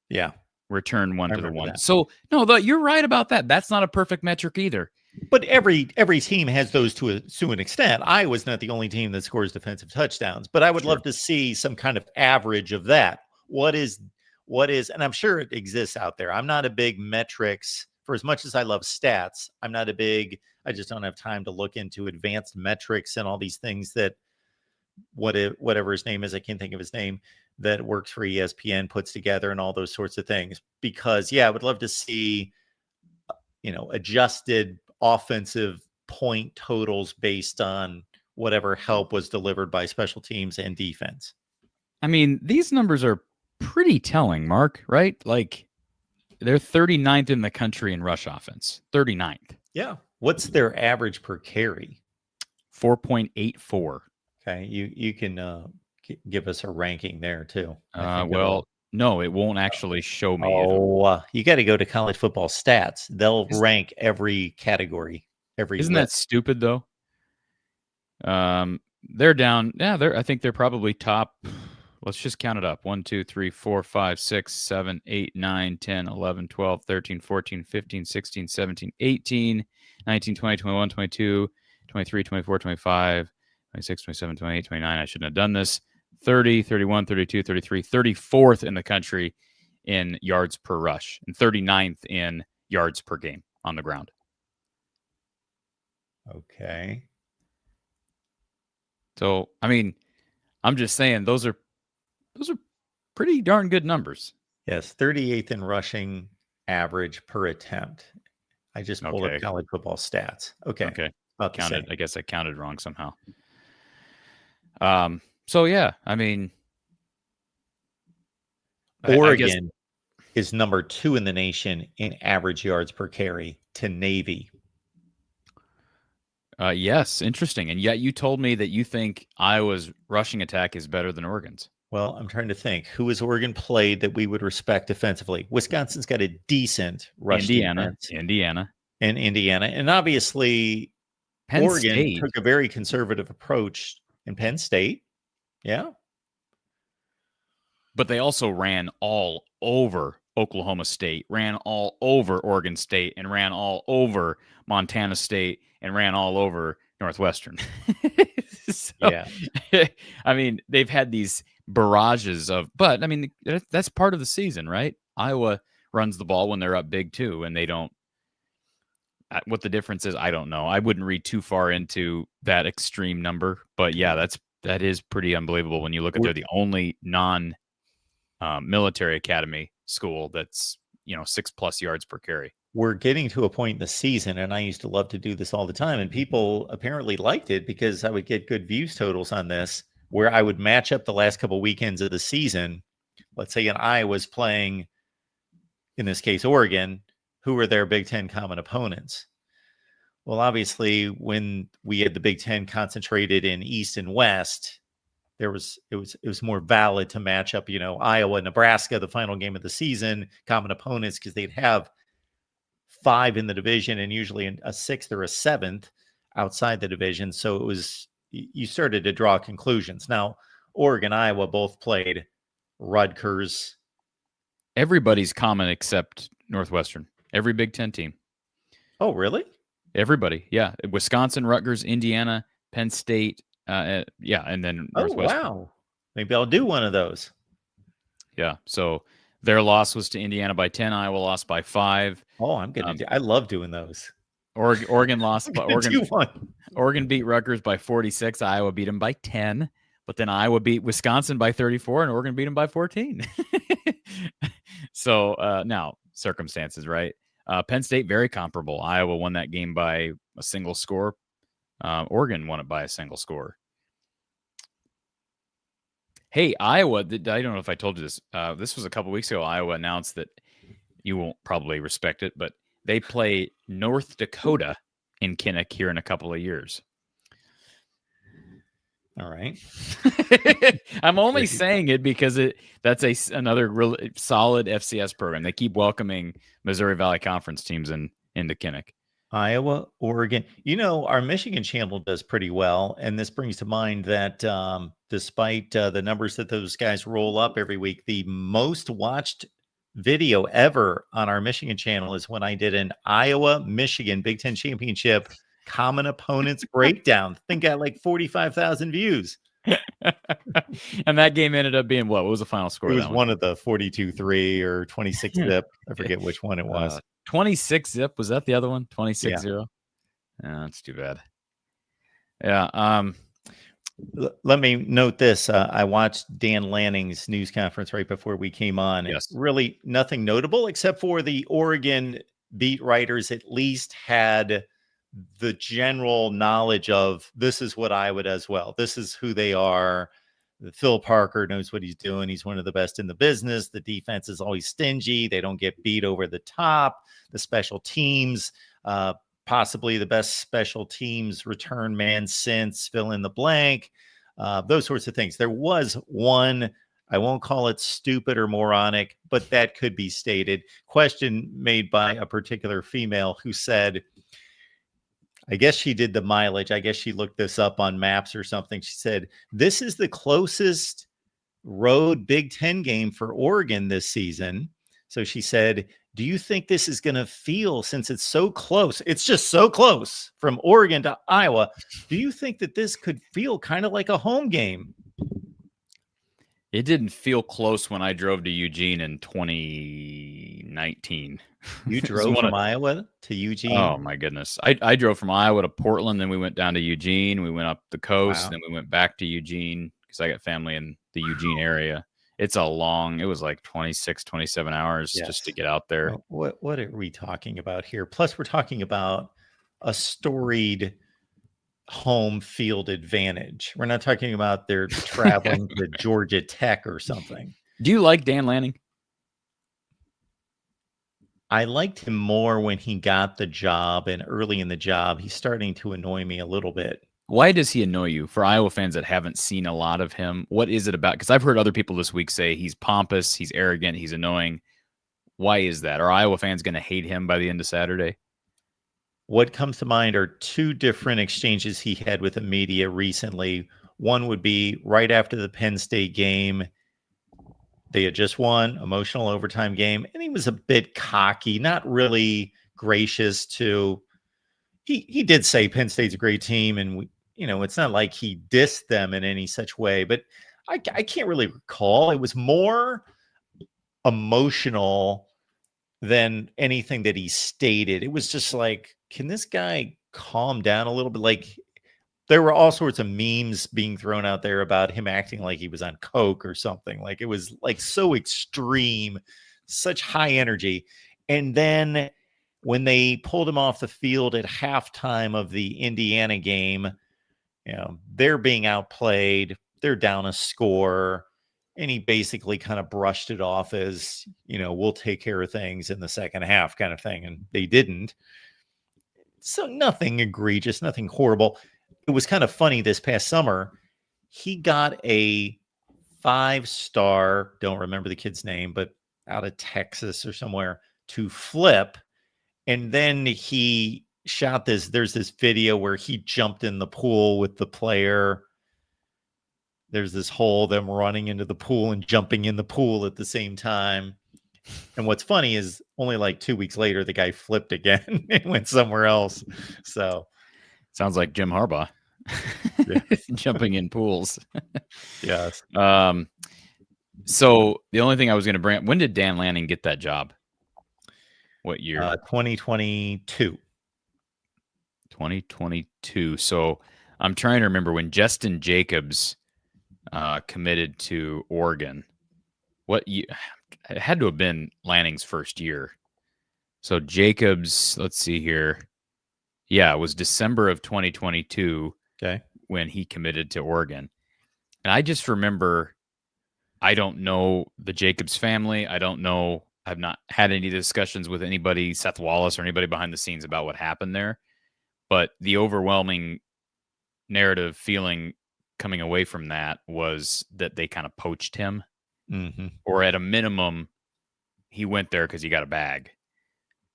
Yeah. Returned one to the 1. That. So no, you're right about that. That's not a perfect metric either. But every team has those to an extent. Iowa's not the only team that scores defensive touchdowns, but I would love to see some kind of average of that. What is, and I'm sure it exists out there. I'm not a big metrics, for as much as I love stats, I just don't have time to look into advanced metrics and all these things that whatever his name is, I can't think of his name, that works for ESPN puts together and all those sorts of things. Because I would love to see, adjusted offensive point totals based on whatever help was delivered by special teams and defense. I mean, these numbers are pretty telling, Mark, right? Like they're 39th in the country in rush offense. 39th. Yeah. What's their average per carry? 4.84. Okay. You can give us a ranking there too. No, it won't actually show me. You got to go to college football stats. They'll rank every category. Isn't that stupid though? They're down. Yeah, I think they're probably top. Let's just count it up. 1, 2, 3, 4, 5, 6, 7, 8, 9, 10, 11, 12, 13, 14, 15, 16, 17, 18, 19, 20, 21, 22, 23, 24, 25, 26, 27, 28, 29. I shouldn't have done this. 30, 31, 32, 33, 34th in the country in yards per rush and 39th in yards per game on the ground. Okay. So, I mean, I'm just saying those are pretty darn good numbers. Yes, 38th in rushing average per attempt. I just pulled up college football stats. Okay. I guess I counted wrong somehow. So yeah, I mean, Oregon is number 2 in the nation in average yards per carry to Navy. Yes, interesting. And yet you told me that you think Iowa's rushing attack is better than Oregon's. Well, I'm trying to think. Who has Oregon played that we would respect defensively? Wisconsin's got a decent rush defense. Indiana. And obviously, Penn Oregon State took a very conservative approach in Penn State. Yeah. But they also ran all over Oklahoma State, ran all over Oregon State, and ran all over Montana State, and ran all over Northwestern. I mean, they've had these barrages but I mean, that's part of the season, right? Iowa runs the ball when they're up big too, and they don't. What the difference is, I don't know. I wouldn't read too far into that extreme number, but yeah, that is pretty unbelievable when you look at they're the only non-military academy school that's 6+ yards per carry. We're getting to a point in the season, and I used to love to do this all the time, and people apparently liked it because I would get good views totals on this, where I would match up the last couple weekends of the season. Let's say an Iowa's playing, in this case, Oregon, who were their Big Ten common opponents. Well, obviously, when we had the Big Ten concentrated in East and West, it was more valid to match up, Iowa, Nebraska, the final game of the season, common opponents, because they'd have 5 in the division and usually a 6th or a 7th outside the division. So it was, you started to draw conclusions. Now, Oregon, Iowa both played Rutgers. Everybody's common except Northwestern. Every Big Ten team. Oh, really? Everybody. Yeah. Wisconsin, Rutgers, Indiana, Penn State. And then Northwestern. Oh, wow. Maybe I'll do one of those. Yeah. So their loss was to Indiana by 10. Iowa lost by 5. Oh, I'm going to do. I love doing those. Oregon lost, but Oregon beat Rutgers by 46. Iowa beat them by 10. But then Iowa beat Wisconsin by 34, and Oregon beat them by 14. So now circumstances, right? Penn State, very comparable. Iowa won that game by a single score. Oregon won it by a single score. Hey, Iowa, I don't know if I told you this. This was a couple weeks ago. Iowa announced that, you won't probably respect it, but they play North Dakota in Kinnick here in a couple of years. All right. I'm only saying it because that's another really solid FCS program. They keep welcoming Missouri Valley Conference teams into Kinnick. Iowa, Oregon. Our Michigan channel does pretty well. And this brings to mind that despite the numbers that those guys roll up every week, the most watched video ever on our Michigan channel is when I did an Iowa, Michigan Big Ten Championship common opponents breakdown. I think got like 45,000 views. And that game ended up being what? What was the final score? It was one of the 42-3 or 26-zip. I forget which one it was. 26-zip. Was that the other one? 26-0? Yeah, that's too bad. Yeah. Let me note this. I watched Dan Lanning's news conference right before we came on. Yes. Really nothing notable except for the Oregon beat writers at least had the general knowledge of this is what Iowa does well. This is who they are. Phil Parker knows what he's doing. He's one of the best in the business. The defense is always stingy. They don't get beat over the top. The special teams, possibly the best special teams return man since fill in the blank, those sorts of things. There was one, I won't call it stupid or moronic, but that could be stated, question made by a particular female who said, I guess she did the mileage. I guess she looked this up on maps or something. She said, this is the closest road Big Ten game for Oregon this season. So she said, do you think this is going to feel, since it's so close, it's just so close from Oregon to Iowa, do you think that this could feel kind of like a home game? It didn't feel close when I drove to Eugene in 2019. You drove from Iowa to Eugene? Oh, my goodness. I drove from Iowa to Portland, then we went down to Eugene. We went up the coast, then we went back to Eugene because I got family in the Eugene area. It was like 26, 27 hours just to get out there. What are we talking about here? Plus, we're talking about a storied home field advantage. We're not talking about they're traveling to Georgia Tech or something. Do you like Dan Lanning? I liked him more when he got the job, and early in the job, he's starting to annoy me a little bit. Why does he annoy you? For Iowa fans that haven't seen a lot of him, what is it about? Because I've heard other people this week say he's pompous, he's arrogant, he's annoying. Why is that? Are Iowa fans going to hate him by the end of Saturday? What comes to mind are two different exchanges he had with the media recently. One would be right after the Penn State game. They had just won, emotional overtime game, and he was a bit cocky, not really gracious to. He did say Penn State's a great team, and it's not like he dissed them in any such way, but I can't really recall. It was more emotional than anything that he stated. It was just like, can this guy calm down a little bit? Like, there were all sorts of memes being thrown out there about him acting like he was on coke or something. Like, it was like so extreme, such high energy. And then when they pulled him off the field at halftime of the Indiana game, they're being outplayed. They're down a score. And he basically kind of brushed it off as, we'll take care of things in the second half kind of thing. And they didn't. So nothing egregious, nothing horrible. It was kind of funny this past summer. he got a 5-star, don't remember the kid's name, but out of Texas or somewhere, to flip. And then he shot there's this video where he jumped in the pool with the player. There's this whole them running into the pool and jumping in the pool at the same time. And what's funny is only like 2 weeks later, the guy flipped again and went somewhere else. So sounds like Jim Harbaugh jumping in pools. Yes. So the only thing I was going to bring up, when did Dan Lanning get that job? What year? 2022. 2022. So I'm trying to remember when Justin Jacobs committed to Oregon. What year? It had to have been Lanning's first year. So Jacobs, let's see here. Yeah, it was December of 2022 when he committed to Oregon. And I just remember, I don't know the Jacobs family. I don't know. I've not had any discussions with anybody, Seth Wallace or anybody behind the scenes about what happened there. But the overwhelming narrative feeling coming away from that was that they kind of poached him. Mm-hmm. Or at a minimum, he went there because he got a bag.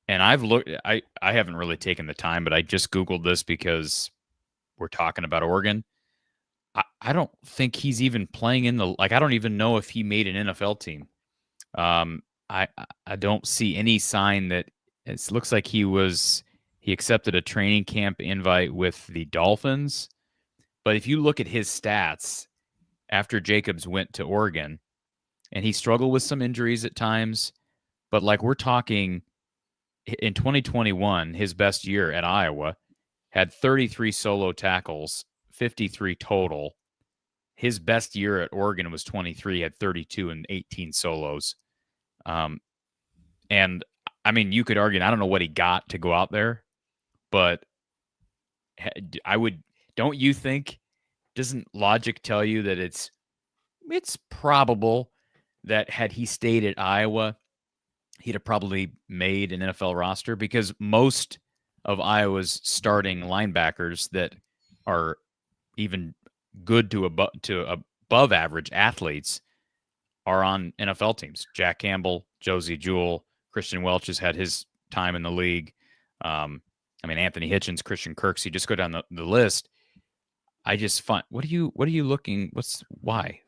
And I've looked, I haven't really taken the time, but I just Googled this because we're talking about Oregon. I don't think he's even playing in the, I don't even know if he made an NFL team. I don't see any sign that it looks like he accepted a training camp invite with the Dolphins. But if you look at his stats after Jacobs went to Oregon, and he struggled with some injuries at times, but we're talking in 2021, his best year at Iowa, had 33 solo tackles, 53 total. His best year at Oregon was 23, had 32 and 18 solos. And I mean, you could argue, I don't know what he got to go out there, but don't you think, doesn't logic tell you that it's probable that had he stayed at Iowa, he'd have probably made an NFL roster, because most of Iowa's starting linebackers that are even good to above average athletes are on NFL teams. Jack Campbell, Josie Jewell, Christian Welch has had his time in the league. I mean, Anthony Hitchens, Christian Kirksey, just go down the list. I just find, what are you looking? Why?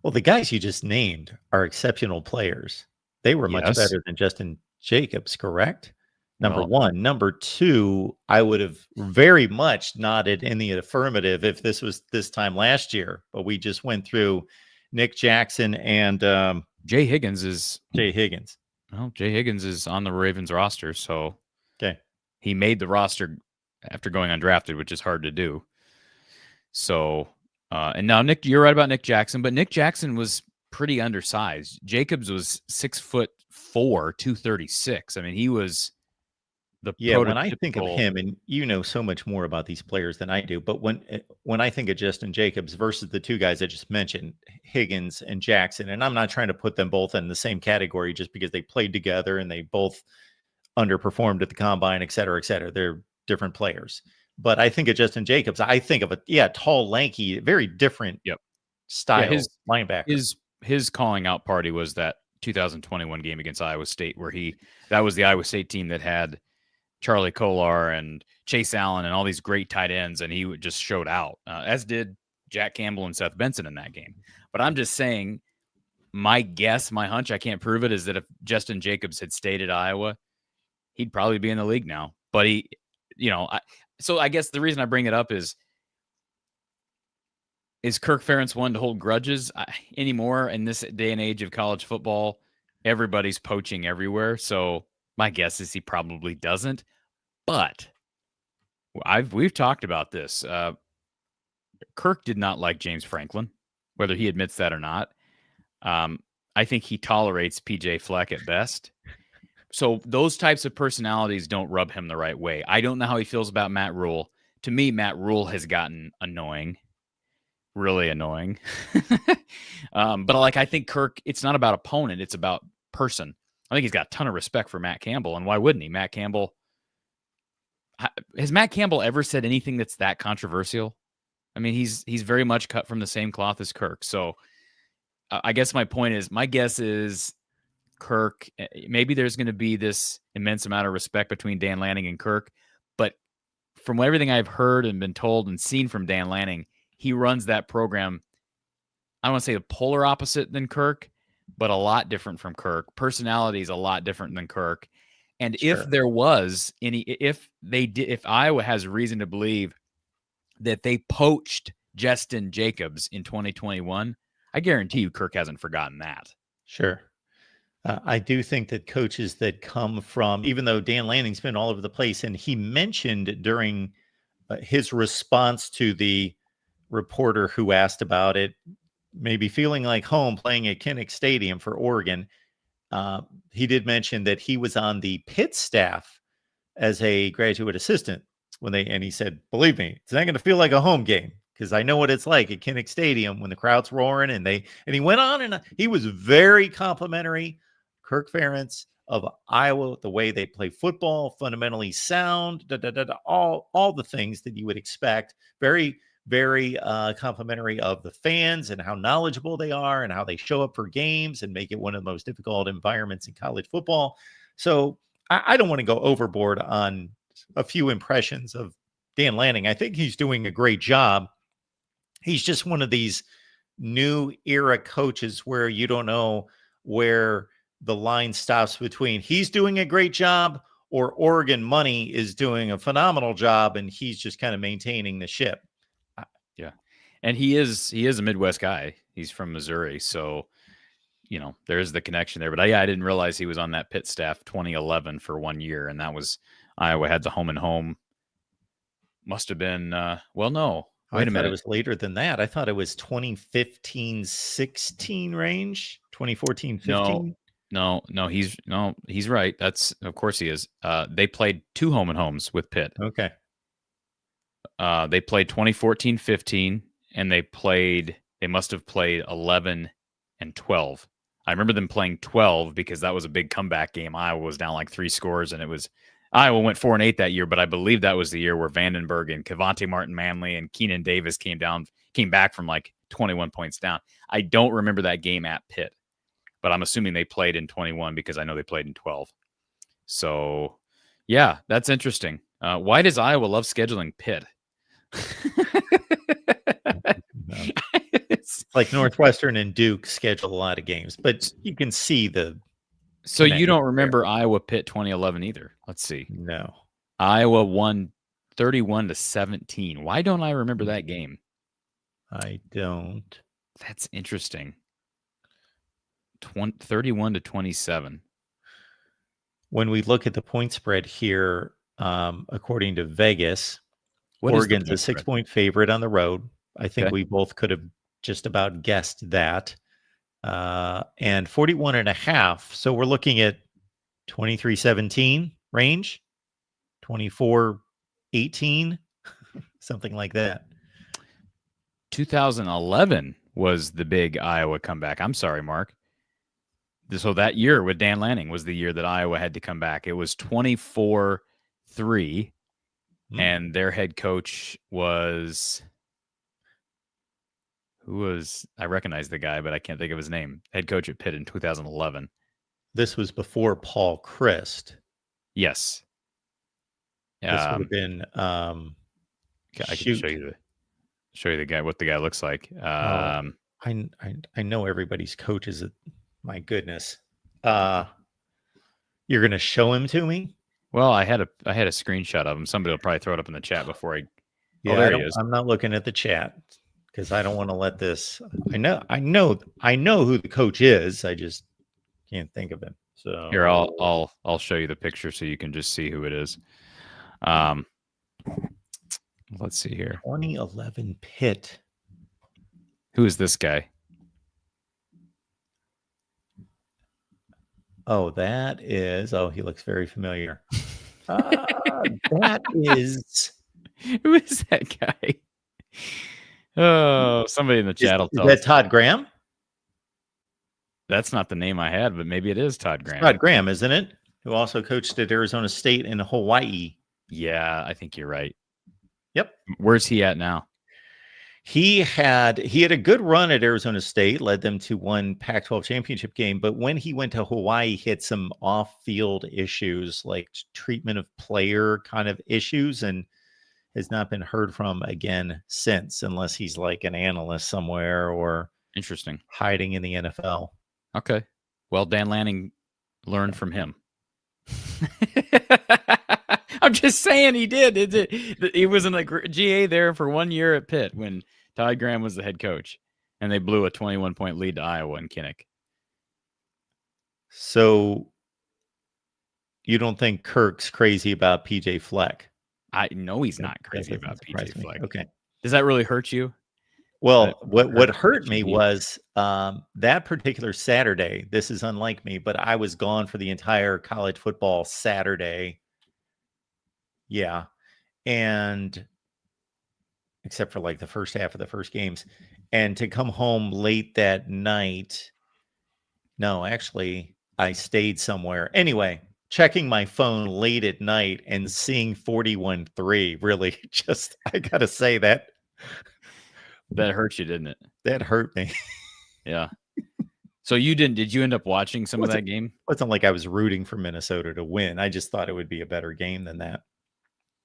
Well, the guys you just named are exceptional players. They were much better than Justin Jacobs, correct? Number one. Number two, I would have very much nodded in the affirmative if this was this time last year, but we just went through Nick Jackson and Jay Higgins. Well, Jay Higgins is on the Ravens roster, so he made the roster after going undrafted, which is hard to do. So, and now you're right about Nick Jackson, but Nick Jackson was pretty undersized. Jacobs was 6'4", 236. I mean, he was the when I think of him, and you know so much more about these players than I do, but when I think of Justin Jacobs versus the two guys I just mentioned, Higgins and Jackson, and I'm not trying to put them both in the same category just because they played together and they both underperformed at the combine, et cetera, et cetera. They're different players. But I think of Justin Jacobs, I think of a tall, lanky, very different style linebacker. His calling out party was that 2021 game against Iowa State, where that was the Iowa State team that had Charlie Kolar and Chase Allen and all these great tight ends, and he just showed out, as did Jack Campbell and Seth Benson in that game. But I'm just saying, my guess, my hunch, I can't prove it, is that if Justin Jacobs had stayed at Iowa, he'd probably be in the league now. But so I guess the reason I bring it up is Kirk Ferentz one to hold grudges anymore in this day and age of college football? Everybody's poaching everywhere. So my guess is he probably doesn't. But we've talked about this. Kirk did not like James Franklin, whether he admits that or not. I think he tolerates PJ Fleck at best. So those types of personalities don't rub him the right way. I don't know how he feels about Matt Rule. To me, Matt Rule has gotten annoying, really annoying. But I think Kirk, it's not about opponent, it's about person. I think he's got a ton of respect for Matt Campbell, and why wouldn't he? Has Matt Campbell ever said anything that's that controversial? I mean, he's very much cut from the same cloth as Kirk. So I guess my point is, my guess is Kirk, maybe there's going to be this immense amount of respect between Dan Lanning and Kirk, but from everything I've heard and been told and seen from Dan Lanning, he runs that program, I don't want to say the polar opposite than Kirk, but a lot different from Kirk. Personality is a lot different than Kirk. And Sure. if there was any, if Iowa has reason to believe that they poached Justin Jacobs in 2021, I guarantee you Kirk hasn't forgotten that. Sure. I do think that coaches that come from, even though Dan Lanning's been all over the place, and he mentioned during his response to the reporter who asked about it, maybe feeling like home playing at Kinnick Stadium for Oregon. He did mention that he was on the Pitt staff as a graduate assistant and he said, believe me, it's not going to feel like a home game because I know what it's like at Kinnick Stadium when the crowd's roaring. And he went on and he was very complimentary. Kirk Ferentz of Iowa, the way they play football, fundamentally sound, all the things that you would expect. Very, very complimentary of the fans and how knowledgeable they are and how they show up for games and make it one of the most difficult environments in college football. So I don't want to go overboard on a few impressions of Dan Lanning. I think he's doing a great job. He's just one of these new era coaches where you don't know where the line stops between he's doing a great job or Oregon money is doing a phenomenal job and he's just kind of maintaining the ship. Yeah. And he is a Midwest guy. He's from Missouri. So, there's the connection there. But I didn't realize he was on that Pitt staff 2011 for 1 year. And that was Iowa had the home and home. Must have been, no. Wait a minute. It was later than that. I thought it was 2015-16 range, 2014-15. No, he's right. Of course he is. They played 2 home and homes with Pitt. Okay. They played 2014-15 and they must have played 11 and 12. I remember them playing 12 because that was a big comeback game. Iowa was down like 3 scores and Iowa went 4-8 that year, but I believe that was the year where Vandenberg and Cavante Martin-Manley and Keenan Davis came back from like 21 points down. I don't remember that game at Pitt, but I'm assuming they played in 21 because I know they played in 12. So, yeah, that's interesting. Why does Iowa love scheduling Pitt? It's like Northwestern and Duke schedule a lot of games, but you can see the. So you don't remember Iowa Pitt 2011 either? Let's see. No. Iowa won 31-17. Why don't I remember that game? I don't. That's interesting. 31-27. When we look at the point spread here, according to Vegas, Oregon's a 6-point favorite on the road. I think we both could have just about guessed that. And 41.5. So we're looking at 23-17 range, 24-18, something like that. 2011 was the big Iowa comeback. I'm sorry, Mark. So that year with Dan Lanning was the year that Iowa had to come back. It was 24-3, and their head coach was... I recognize the guy, but I can't think of his name. Head coach at Pitt in 2011. This was before Paul Christ. Yes. This would have been. I can show you the guy. What the guy looks like. I know everybody's coaches. My goodness. You're going to show him to me? Well, I had a screenshot of him. Somebody will probably throw it up in the chat before I. Yeah, there he is. I'm not looking at the chat. Because I don't want to let this. I know who the coach is. I just can't think of him. So here, I'll show you the picture so you can just see who it is. Let's see here. 2011 Pitt. Who is this guy? Oh, that is. Oh, he looks very familiar. That is. Who is that guy? Oh, somebody in the chat will tell us. Is that Todd Graham? That's not the name I had, but maybe it is Todd Graham. It's Todd Graham, isn't it? Who also coached at Arizona State and Hawaii. Yeah, I think you're right. Yep. Where's he at now? He had a good run at Arizona State, led them to one Pac-12 championship game. But when he went to Hawaii, he had some off-field issues, like treatment of player kind of issues, and has not been heard from again since, unless he's like an analyst somewhere or Interesting. hiding in the NFL. Okay. Well, Dan Lanning learned from him. I'm just saying he did. He was in the GA there for 1 year at Pitt when Todd Graham was the head coach, and they blew a 21-point lead to Iowa in Kinnick. So you don't think Kirk's crazy about PJ Fleck? I know he's not crazy about PJ Fleck. Okay. Does that really hurt you? Well, what hurt me was that particular Saturday. This is unlike me, but I was gone for the entire college football Saturday. Yeah. And except for like the first half of the first games. And to come home late that night. No, actually, I stayed somewhere. Anyway, checking my phone late at night and seeing 41-3 really just, I got to say that hurt you, didn't it? That hurt me. Yeah. So did you end up watching some of that game? It wasn't like I was rooting for Minnesota to win. I just thought it would be a better game than that.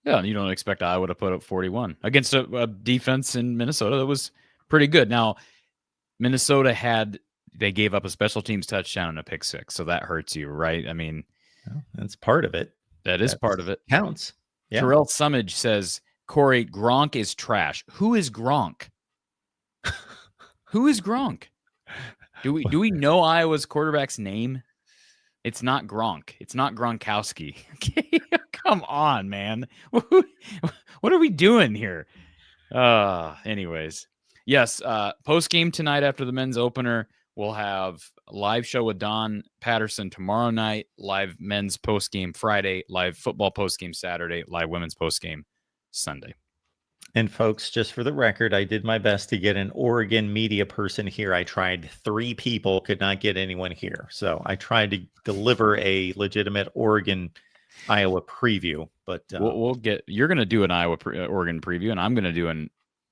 Yeah, you don't expect Iowa to put up 41 against a defense in Minnesota that was pretty good. Now, Minnesota they gave up a special teams touchdown and a pick six, so that hurts you, right? I mean, well, that's part of it. That is part of it. Counts. Yeah. Terrell Summage says, Corey, Gronk is trash. Who is Gronk? Who is Gronk? Do we know Iowa's quarterback's name? It's not Gronk. It's not Gronkowski. Okay, come on, man. What are we doing here? Anyways, yes. Post game tonight after the men's opener, we'll have a live show with Don Patterson tomorrow night. Live men's post game Friday. Live football post game Saturday. Live women's post game Sunday. And folks, just for the record, I did my best to get an Oregon media person here. I tried 3 people, could not get anyone here. So I tried to deliver a legitimate Oregon Iowa preview. But you're going to do an Oregon preview, and I'm going to do an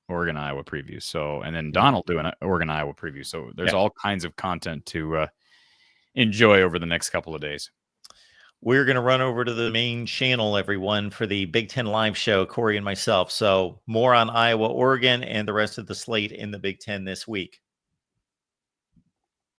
Oregon Iowa preview. So, and then Don will do an Oregon Iowa preview. So there's all kinds of content to enjoy over the next couple of days. We're going to run over to the main channel, everyone, for the Big Ten live show, Corey and myself. So more on Iowa, Oregon, and the rest of the slate in the Big Ten this week.